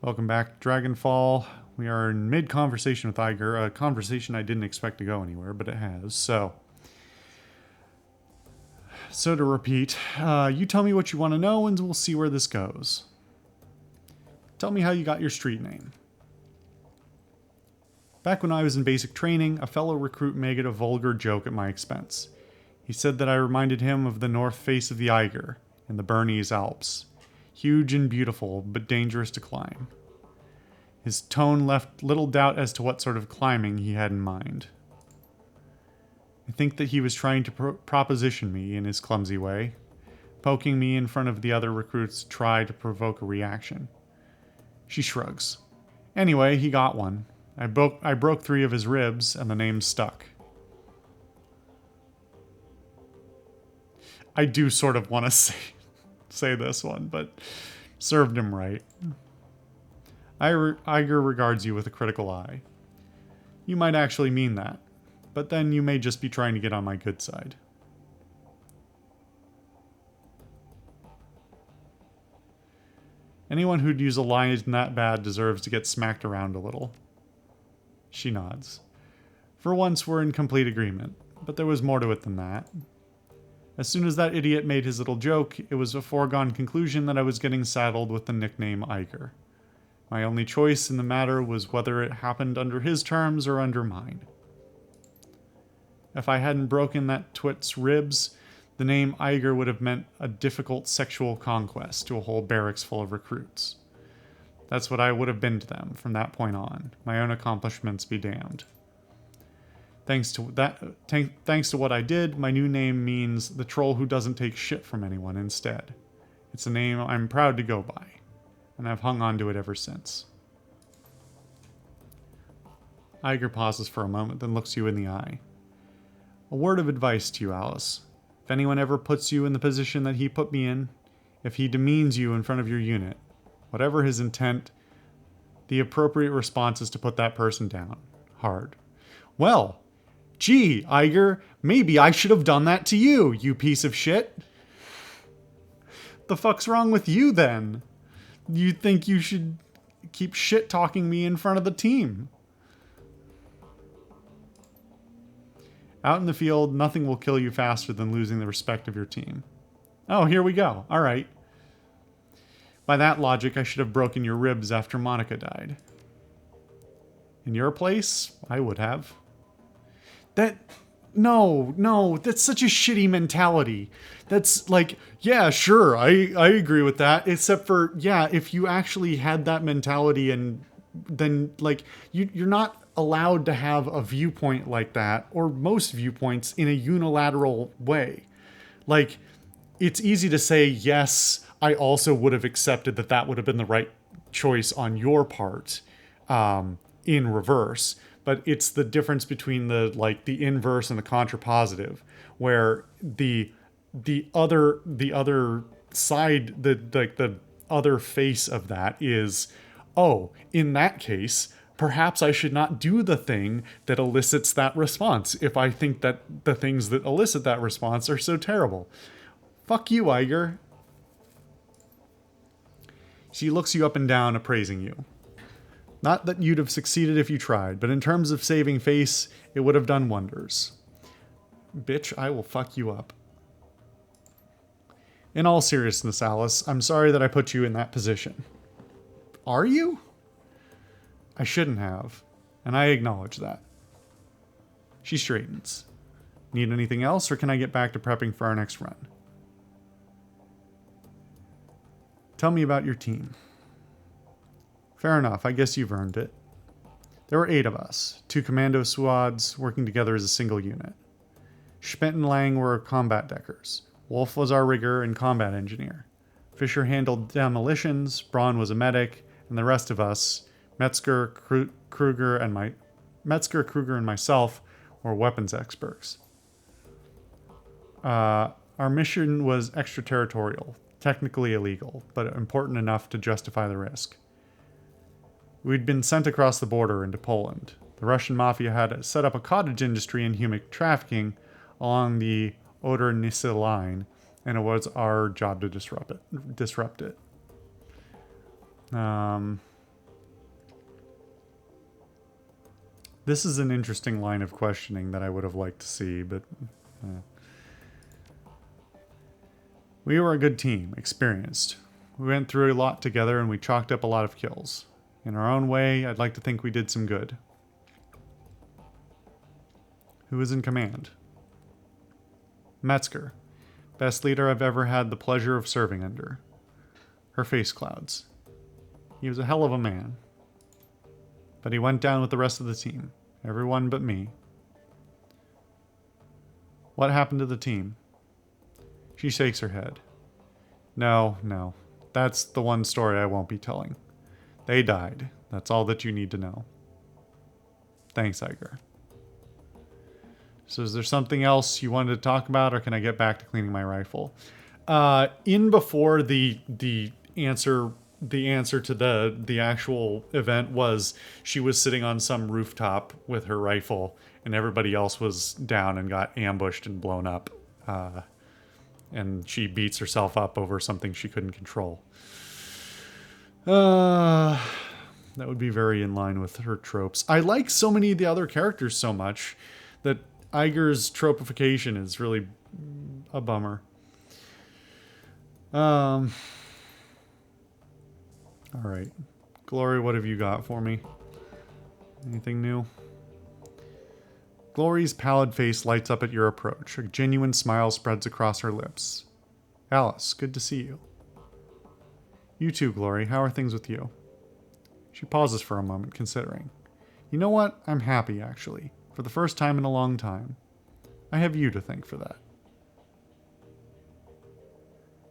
Welcome back to Dragonfall. We are in mid-conversation with Iger, a conversation I didn't expect to go anywhere, but it has. So to repeat, you tell me what you want to know and we'll see where this goes. Tell me how you got your street name. Back when I was in basic training, a fellow recruit made a vulgar joke at my expense. He said that I reminded him of the north face of the Eiger in the Bernese Alps. Huge and beautiful, but dangerous to climb. His tone left little doubt as to what sort of climbing he had in mind. I think that he was trying to proposition me in his clumsy way, poking me in front of the other recruits to try to provoke a reaction. She shrugs. Anyway, he got one. I broke 3 of his ribs, and the name stuck. I do sort of want to say this one, but served him right. Iger regards you with a critical eye. You might actually mean that, but then you may just be trying to get on my good side. Anyone who'd use a line that bad deserves to get smacked around a little. She nods. For once, we're in complete agreement, but there was more to it than that. As soon as that idiot made his little joke, it was a foregone conclusion that I was getting saddled with the nickname Iger. My only choice in the matter was whether it happened under his terms or under mine. If I hadn't broken that twit's ribs, the name Iger would have meant a difficult sexual conquest to a whole barracks full of recruits. That's what I would have been to them from that point on. My own accomplishments be damned. Thanks to what I did, my new name means the troll who doesn't take shit from anyone instead. It's a name I'm proud to go by, and I've hung on to it ever since. Iger pauses for a moment, then looks you in the eye. A word of advice to you, Alice. If anyone ever puts you in the position that he put me in, if he demeans you in front of your unit, whatever his intent, the appropriate response is to put that person down. Hard. Well, gee, Iger, maybe I should have done that to you, you piece of shit. The fuck's wrong with you, then? You think you should keep shit-talking me in front of the team? Out in the field, nothing will kill you faster than losing the respect of your team. Oh, here we go. All right. By that logic, I should have broken your ribs after Monica died. In your place, I would have. No, that's such a shitty mentality. That's like, yeah, sure, I agree with that. Except for, yeah, if you actually had that mentality and then, like, you're not allowed to have a viewpoint like that, or most viewpoints, in a unilateral way. Like, it's easy to say, yes, I also would have accepted that would have been the right choice on your part, in reverse. But it's the difference between the inverse and the contrapositive, where the other side, the other face of that is, oh, in that case, perhaps I should not do the thing that elicits that response if I think that the things that elicit that response are so terrible. Fuck you, Iger. She looks you up and down, appraising you. Not that you'd have succeeded if you tried, but in terms of saving face, it would have done wonders. Bitch, I will fuck you up. In all seriousness, Alice, I'm sorry that I put you in that position. Are you? I shouldn't have, and I acknowledge that. She straightens. Need anything else, or can I get back to prepping for our next run? Tell me about your team. Fair enough, I guess you've earned it. There were 8 of us, 2 commando squads working together as a single unit. Schmidt and Lang were combat deckers. Wolf was our rigger and combat engineer. Fisher handled demolitions, Braun was a medic, and the rest of us, Metzger, Kruger, and myself, were weapons experts. Our mission was extraterritorial, technically illegal, but important enough to justify the risk. We'd been sent across the border into Poland. The Russian mafia had set up a cottage industry in human trafficking along the Oder-Nisse line, and it was our job to disrupt it. This is an interesting line of questioning that I would have liked to see, but... We were a good team, experienced. We went through a lot together and we chalked up a lot of kills. In our own way, I'd like to think we did some good. Who is in command? Metzger. Best leader I've ever had the pleasure of serving under. Her face clouds. He was a hell of a man. But he went down with the rest of the team. Everyone but me. What happened to the team? She shakes her head. No, no. That's the one story I won't be telling. They died. That's all that you need to know. Thanks, Iger. So is there something else you wanted to talk about, or can I get back to cleaning my rifle? In before the answer to the actual event was she was sitting on some rooftop with her rifle and everybody else was down and got ambushed and blown up. And she beats herself up over something she couldn't control. That would be very in line with her tropes. I like so many of the other characters so much that Iger's tropification is really a bummer. All right. Glory, what have you got for me? Anything new? Glory's pallid face lights up at your approach. A genuine smile spreads across her lips. Alice, good to see you. You too, Glory. How are things with you? She pauses for a moment, considering. You know what? I'm happy, actually. For the first time in a long time. I have you to thank for that.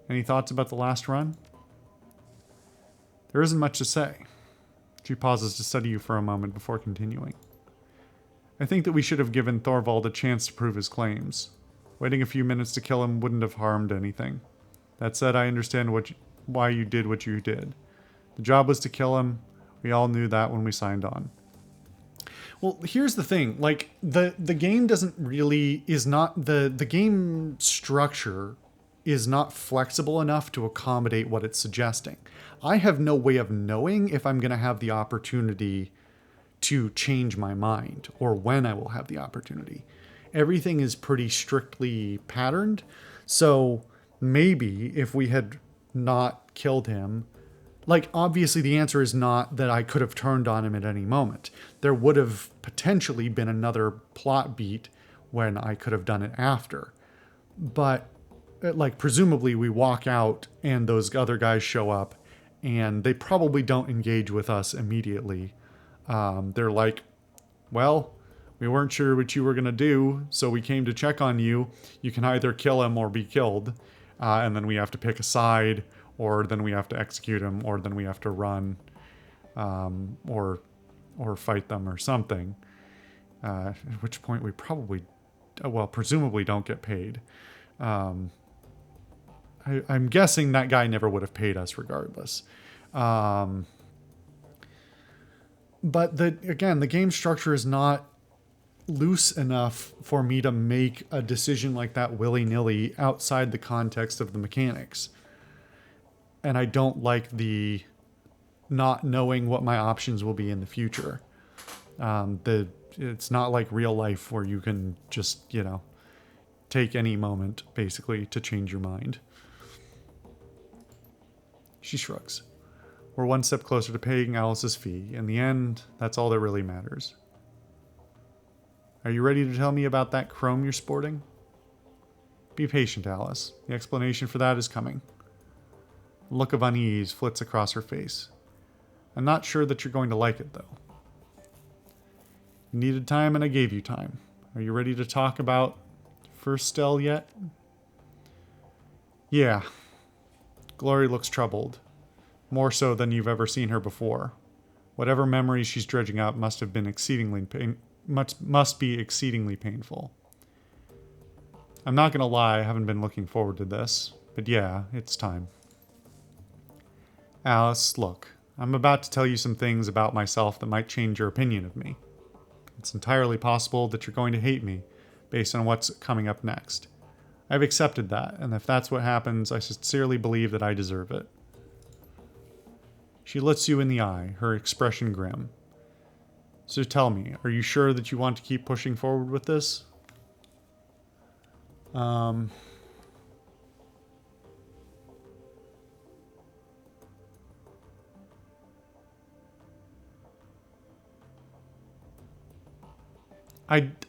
Any thoughts about the last run? There isn't much to say. She pauses to study you for a moment before continuing. I think that we should have given Thorvald a chance to prove his claims. Waiting a few minutes to kill him wouldn't have harmed anything. That said, I understand why you did what you did. The job was to kill him. We all knew that when we signed on. Well, here's the thing. Like, the game doesn't really... The game structure is not flexible enough to accommodate what it's suggesting. I have no way of knowing if I'm going to have the opportunity to change my mind, or when I will have the opportunity. Everything is pretty strictly patterned, so maybe if we had not killed him, like, obviously the answer is not that I could have turned on him at any moment. There would have potentially been another plot beat when I could have done it after. But, like, presumably we walk out and those other guys show up, and they probably don't engage with us immediately. They're like, well, we weren't sure what you were going to do, so we came to check on you. You can either kill him or be killed. And then we have to pick a side, or then we have to execute him, or then we have to run, or fight them or something. At which point we probably, well, presumably don't get paid. I'm guessing that guy never would have paid us regardless. But the game structure is not loose enough for me to make a decision like that willy-nilly outside the context of the mechanics. And I don't like the not knowing what my options will be in the future. It's not like real life where you can just, take any moment, basically, to change your mind. She shrugs. We're one step closer to paying Alice's fee. In the end, that's all that really matters. Are you ready to tell me about that chrome you're sporting? Be patient, Alice. The explanation for that is coming. A look of unease flits across her face. I'm not sure that you're going to like it, though. You needed time, and I gave you time. Are you ready to talk about First Stell yet? Yeah. Glory looks troubled. More so than you've ever seen her before. Whatever memories she's dredging up must be exceedingly painful. I'm not gonna lie, I haven't been looking forward to this. But yeah, it's time. Alice, look. I'm about to tell you some things about myself that might change your opinion of me. It's entirely possible that you're going to hate me, based on what's coming up next. I've accepted that, and if that's what happens, I sincerely believe that I deserve it. She looks you in the eye, her expression grim. So tell me, are you sure that you want to keep pushing forward with this?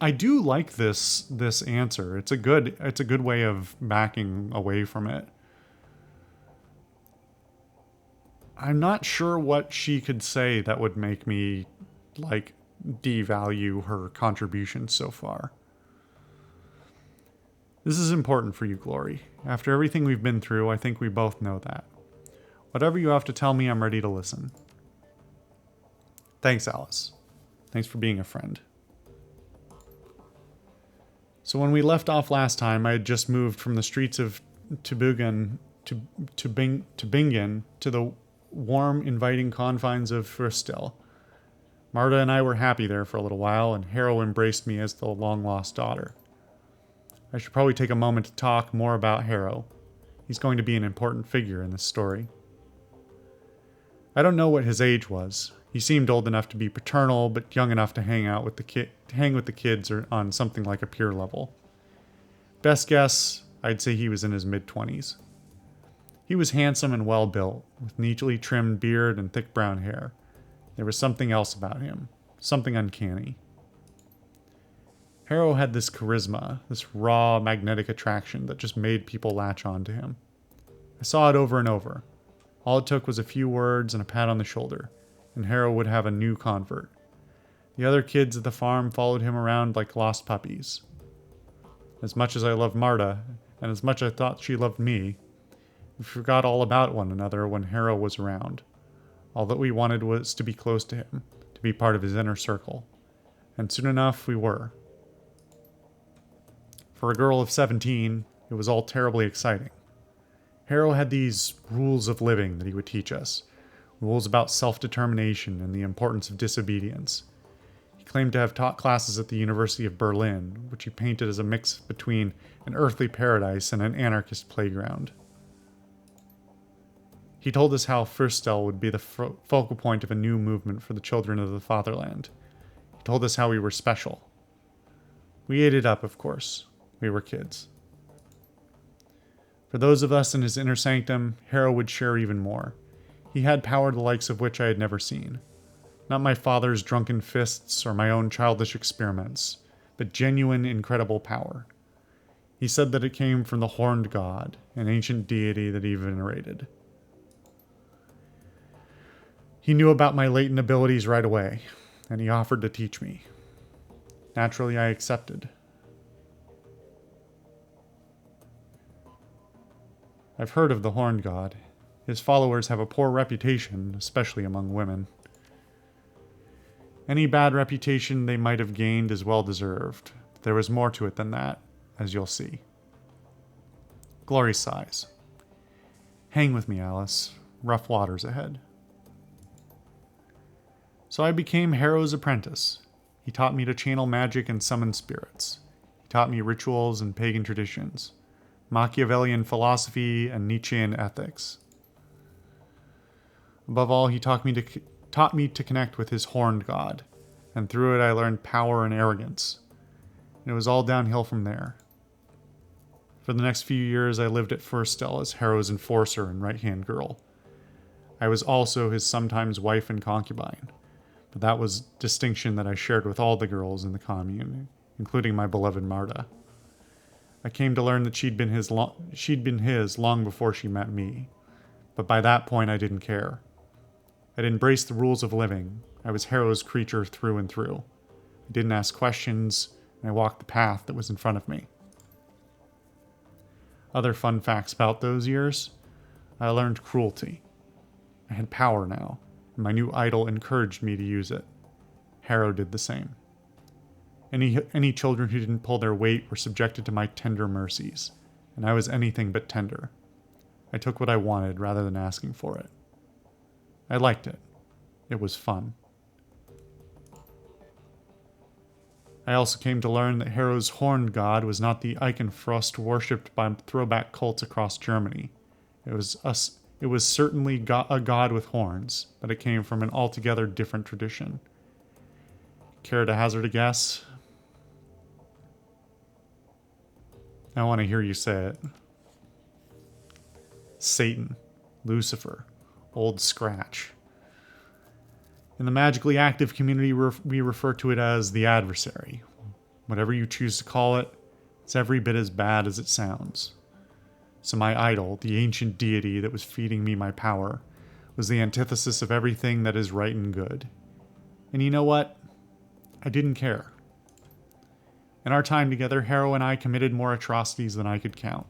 I do like this answer. It's a good way of backing away from it. I'm not sure what she could say that would make me like devalue her contribution so far. This is important for you, Glory. After everything we've been through, I think we both know that. Whatever you have to tell me, I'm ready to listen. Thanks, Alice. Thanks for being a friend. So when we left off last time, I had just moved from the streets of Bingen to the warm, inviting confines of Furstel. Marta and I were happy there for a little while, and Harrow embraced me as the long-lost daughter. I should probably take a moment to talk more about Harrow. He's going to be an important figure in this story. I don't know what his age was. He seemed old enough to be paternal, but young enough to hang with the kids or on something like a peer level. Best guess, I'd say he was in his mid-20s. He was handsome and well-built, with neatly trimmed beard and thick brown hair. There was something else about him, something uncanny. Harrow had this charisma, this raw, magnetic attraction that just made people latch on to him. I saw it over and over. All it took was a few words and a pat on the shoulder, and Harrow would have a new convert. The other kids at the farm followed him around like lost puppies. As much as I loved Marta, and as much as I thought she loved me, we forgot all about one another when Harrow was around. All that we wanted was to be close to him, to be part of his inner circle. And soon enough, we were. For a girl of 17, it was all terribly exciting. Harrow had these rules of living that he would teach us, rules about self-determination and the importance of disobedience. He claimed to have taught classes at the University of Berlin, which he painted as a mix between an earthly paradise and an anarchist playground. He told us how Furstel would be the focal point of a new movement for the children of the fatherland. He told us how we were special. We ate it up, of course. We were kids. For those of us in his inner sanctum, Harrow would share even more. He had power the likes of which I had never seen. Not my father's drunken fists or my own childish experiments, but genuine, incredible power. He said that it came from the Horned God, an ancient deity that he venerated. He knew about my latent abilities right away, and he offered to teach me. Naturally, I accepted. I've heard of the Horned God. His followers have a poor reputation, especially among women. Any bad reputation they might have gained is well deserved. But there was more to it than that, as you'll see. Glory sighs. Hang with me, Alice. Rough waters ahead. So I became Harrow's apprentice. He taught me to channel magic and summon spirits. He taught me rituals and pagan traditions, Machiavellian philosophy and Nietzschean ethics. Above all, he taught me to connect with his Horned God, and through it I learned power and arrogance. And it was all downhill from there. For the next few years, I lived at Furstel as Harrow's enforcer and right-hand girl. I was also his sometimes wife and concubine, but that was distinction that I shared with all the girls in the commune, including my beloved Marta. I came to learn that she'd been his long before she met me, but by that point I didn't care. I'd embraced the rules of living. I was Harrow's creature through and through. I didn't ask questions, and I walked the path that was in front of me. Other fun facts about those years: I learned cruelty. I had power now, and my new idol encouraged me to use it. Harrow did the same. Any children who didn't pull their weight were subjected to my tender mercies, and I was anything but tender. I took what I wanted rather than asking for it. I liked it. It was fun. I also came to learn that Harrow's Horned God was not the Eichenfrost worshipped by throwback cults across Germany. It was certainly a god with horns, but it came from an altogether different tradition. Care to hazard a guess? I want to hear you say it. Satan, Lucifer, Old Scratch. In the magically active community, we refer to it as the adversary. Whatever you choose to call it, it's every bit as bad as it sounds. So my idol, the ancient deity that was feeding me my power, was the antithesis of everything that is right and good. And you know what? I didn't care. In our time together, Harrow and I committed more atrocities than I could count.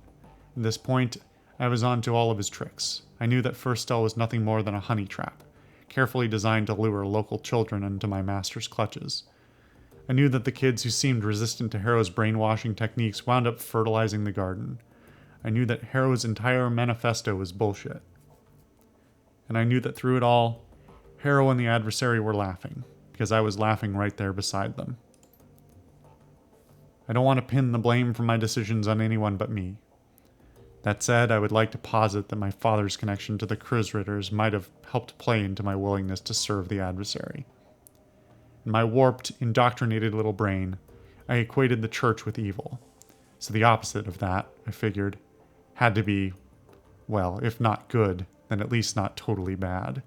At this point, I was on to all of his tricks. I knew that Firstel was nothing more than a honey trap, carefully designed to lure local children into my master's clutches. I knew that the kids who seemed resistant to Harrow's brainwashing techniques wound up fertilizing the garden. I knew that Harrow's entire manifesto was bullshit. And I knew that through it all, Harrow and the adversary were laughing, because I was laughing right there beside them. I don't want to pin the blame for my decisions on anyone but me. That said, I would like to posit that my father's connection to the Krizzritters might have helped play into my willingness to serve the adversary. In my warped, indoctrinated little brain, I equated the church with evil. So the opposite of that, I figured, had to be, well, if not good, then at least not totally bad.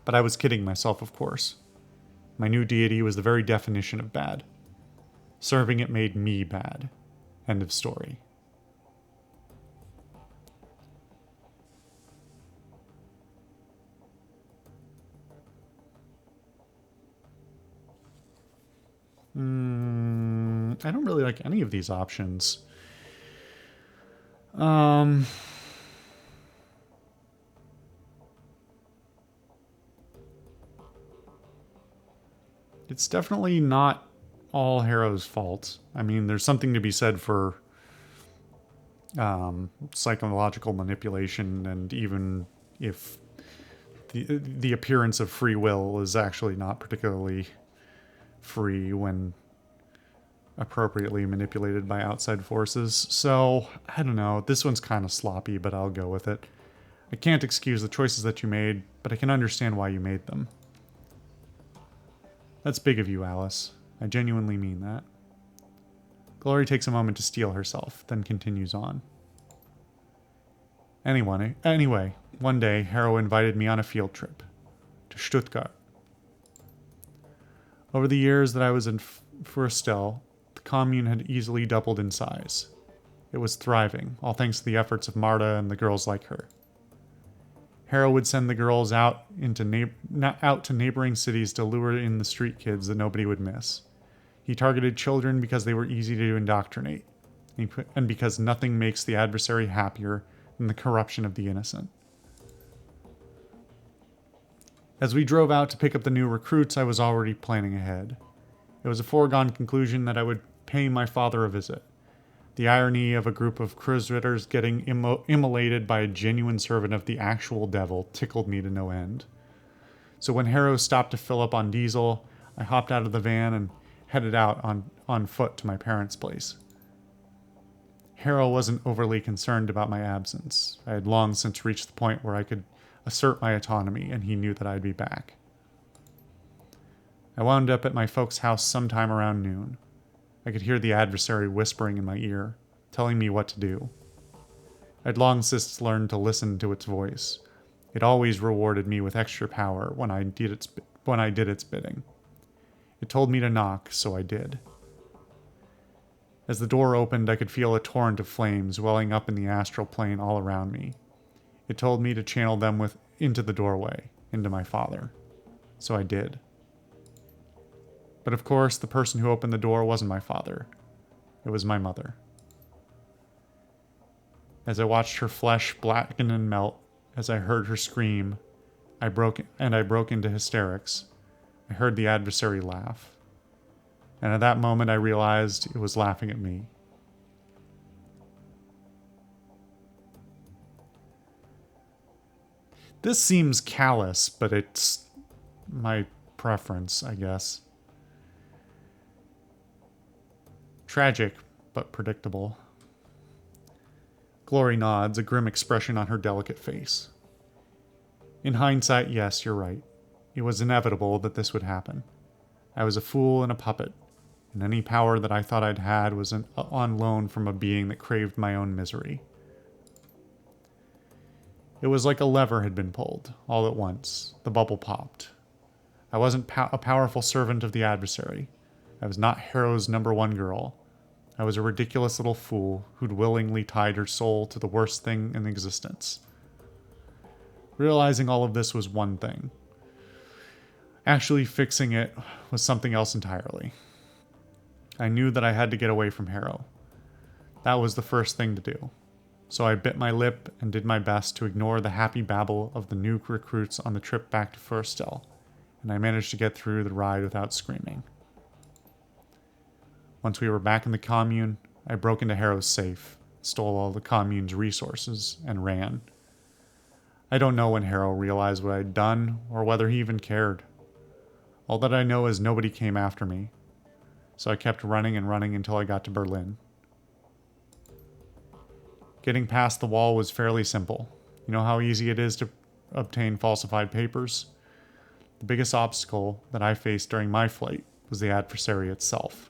But I was kidding myself, of course. My new deity was the very definition of bad. Serving it made me bad. End of story. I don't really like any of these options. It's definitely not all Harrow's fault. I mean, there's something to be said for psychological manipulation, and even if the appearance of free will is actually not particularly free when appropriately manipulated by outside forces. So, I don't know. This one's kind of sloppy, but I'll go with it. I can't excuse the choices that you made, but I can understand why you made them. That's big of you, Alice. I genuinely mean that. Glory takes a moment to steel herself, then continues on. Anyway, one day, Harrow invited me on a field trip to Stuttgart. Over the years that I was in Firstel, the commune had easily doubled in size. It was thriving, all thanks to the efforts of Marta and the girls like her. Harrow would send the girls out to neighboring cities to lure in the street kids that nobody would miss. He targeted children because they were easy to indoctrinate, and because nothing makes the adversary happier than the corruption of the innocent. As we drove out to pick up the new recruits, I was already planning ahead. It was a foregone conclusion that I would pay my father a visit. The irony of a group of Krizzritters getting immolated by a genuine servant of the actual devil tickled me to no end. So when Harrow stopped to fill up on diesel, I hopped out of the van and headed out on foot to my parents' place. Harrow wasn't overly concerned about my absence. I had long since reached the point where I could assert my autonomy, and he knew that I'd be back. I wound up at my folks' house sometime around noon. I could hear the adversary whispering in my ear, telling me what to do. I'd long since learned to listen to its voice. It always rewarded me with extra power when I did its bidding. It told me to knock, so I did. As the door opened, I could feel a torrent of flames welling up in the astral plane all around me. It told me to channel them into the doorway, into my father. So I did. But of course, the person who opened the door wasn't my father. It was my mother. As I watched her flesh blacken and melt, as I heard her scream, I broke into hysterics. I heard the adversary laugh. And at that moment, I realized it was laughing at me. This seems callous, but it's my preference, I guess. Tragic, but predictable. Glory nods, a grim expression on her delicate face. In hindsight, yes, you're right. It was inevitable that this would happen. I was a fool and a puppet, and any power that I thought I'd had was on loan from a being that craved my own misery. It was like a lever had been pulled, all at once. The bubble popped. I wasn't a powerful servant of the adversary. I was not Harrow's #1 girl. I was a ridiculous little fool who'd willingly tied her soul to the worst thing in existence. Realizing all of this was one thing. Actually fixing it was something else entirely. I knew that I had to get away from Harrow. That was the first thing to do. So I bit my lip and did my best to ignore the happy babble of the new recruits on the trip back to Firstel, and I managed to get through the ride without screaming. Once we were back in the commune, I broke into Harrow's safe, stole all the commune's resources, and ran. I don't know when Harrow realized what I'd done, or whether he even cared. All that I know is nobody came after me, so I kept running and running until I got to Berlin. Getting past the wall was fairly simple. You know how easy it is to obtain falsified papers? The biggest obstacle that I faced during my flight was the adversary itself.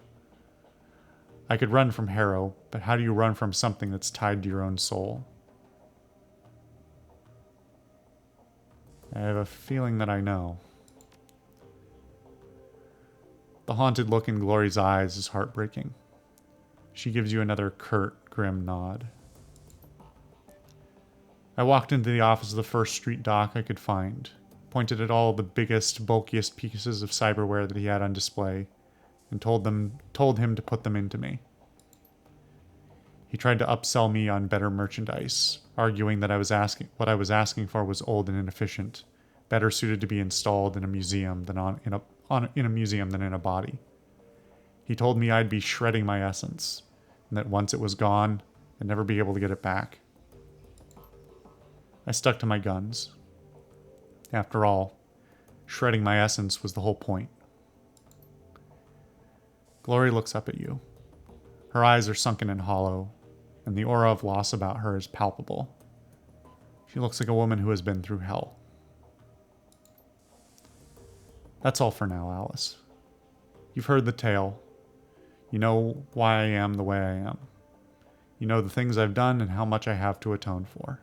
I could run from Harrow, but how do you run from something that's tied to your own soul? I have a feeling that I know. The haunted look in Glory's eyes is heartbreaking. She gives you another curt, grim nod. I walked into the office of the first street doc I could find, pointed at all the biggest, bulkiest pieces of cyberware that he had on display, and told him to put them into me. He tried to upsell me on better merchandise, arguing that what I was asking for was old and inefficient, better suited to be installed in a museum than in a body. He told me I'd be shredding my essence, and that once it was gone, I'd never be able to get it back. I stuck to my guns. After all, shredding my essence was the whole point. Glory looks up at you. Her eyes are sunken and hollow, and the aura of loss about her is palpable. She looks like a woman who has been through hell. That's all for now, Alice. You've heard the tale. You know why I am the way I am. You know the things I've done and how much I have to atone for.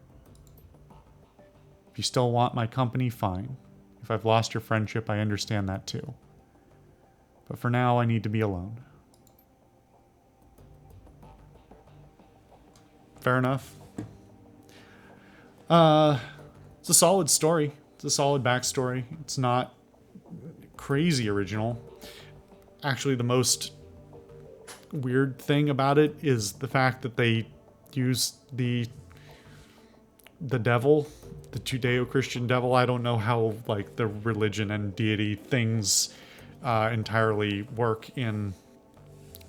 If you still want my company, fine. If I've lost your friendship, I understand that too. But for now, I need to be alone. Fair enough. It's a solid story. It's a solid backstory. It's not crazy original. Actually, the most weird thing about it is the fact that they use the devil, the Judeo-Christian devil. I don't know how like the religion and deity things entirely work in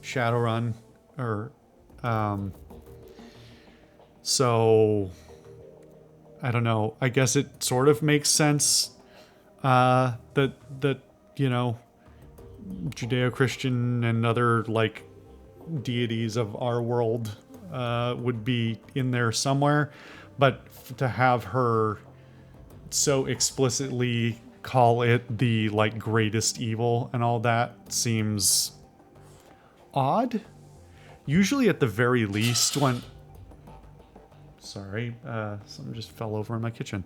Shadowrun, or so I don't know. I guess it sort of makes sense that you know, Judeo-Christian and other like deities of our world would be in there somewhere, but to have her so explicitly call it the like greatest evil and all that seems odd. Usually at the very least when something just fell over in my kitchen.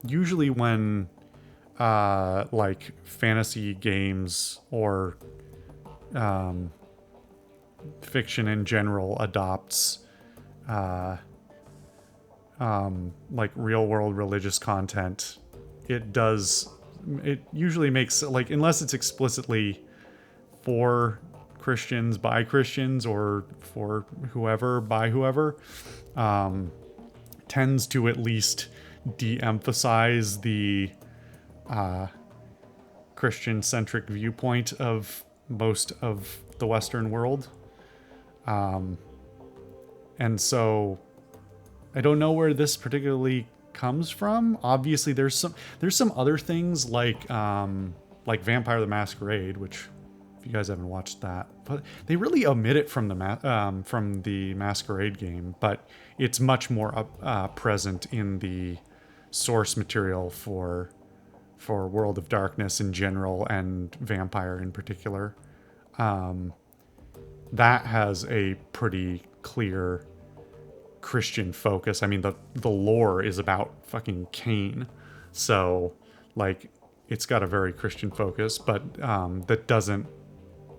Usually when like fantasy games or fiction in general adopts like real world religious content, it usually makes, like, unless it's explicitly for Christians by Christians or for whoever by whoever, tends to at least de-emphasize the Christian-centric viewpoint of most of the Western world. And so I don't know where this particularly comes from. Obviously, there's some other things like Vampire the Masquerade, which, if you guys haven't watched that, but they really omit it from the Masquerade game, but it's much more present in the source material for for World of Darkness in general and Vampire in particular. That has a pretty clear Christian focus. I mean, the lore is about fucking Cain, so like it's got a very Christian focus, but that doesn't.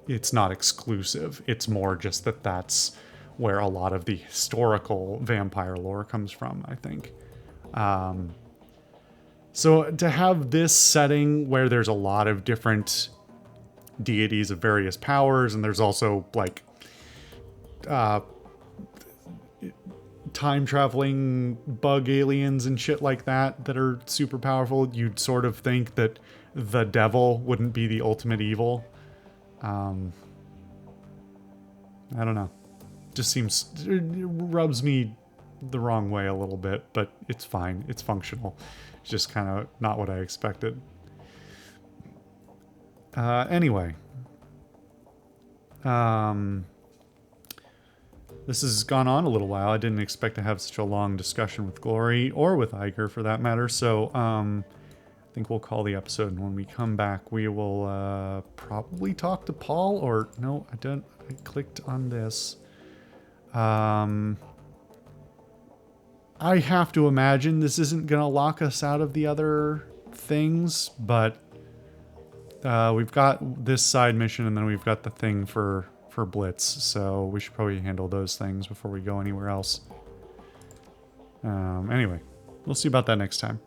It's not exclusive. It's more just that that's where a lot of the historical vampire lore comes from, I think. So to have this setting where there's a lot of different deities of various powers, and there's also like time traveling bug aliens and shit like that that are super powerful, you'd sort of think that the devil wouldn't be the ultimate evil. I don't know. Just seems, it rubs me the wrong way a little bit, but it's fine. It's functional. It's just kind of not what I expected. Anyway. This has gone on a little while. I didn't expect to have such a long discussion with Glory, or with Iger for that matter, so I think we'll call the episode, and when we come back, we will probably talk to Paul, or no, I don't. I clicked on this. I have to imagine this isn't going to lock us out of the other things, but we've got this side mission, and then we've got the thing for Blitz, so we should probably handle those things before we go anywhere else. Anyway, we'll see about that next time.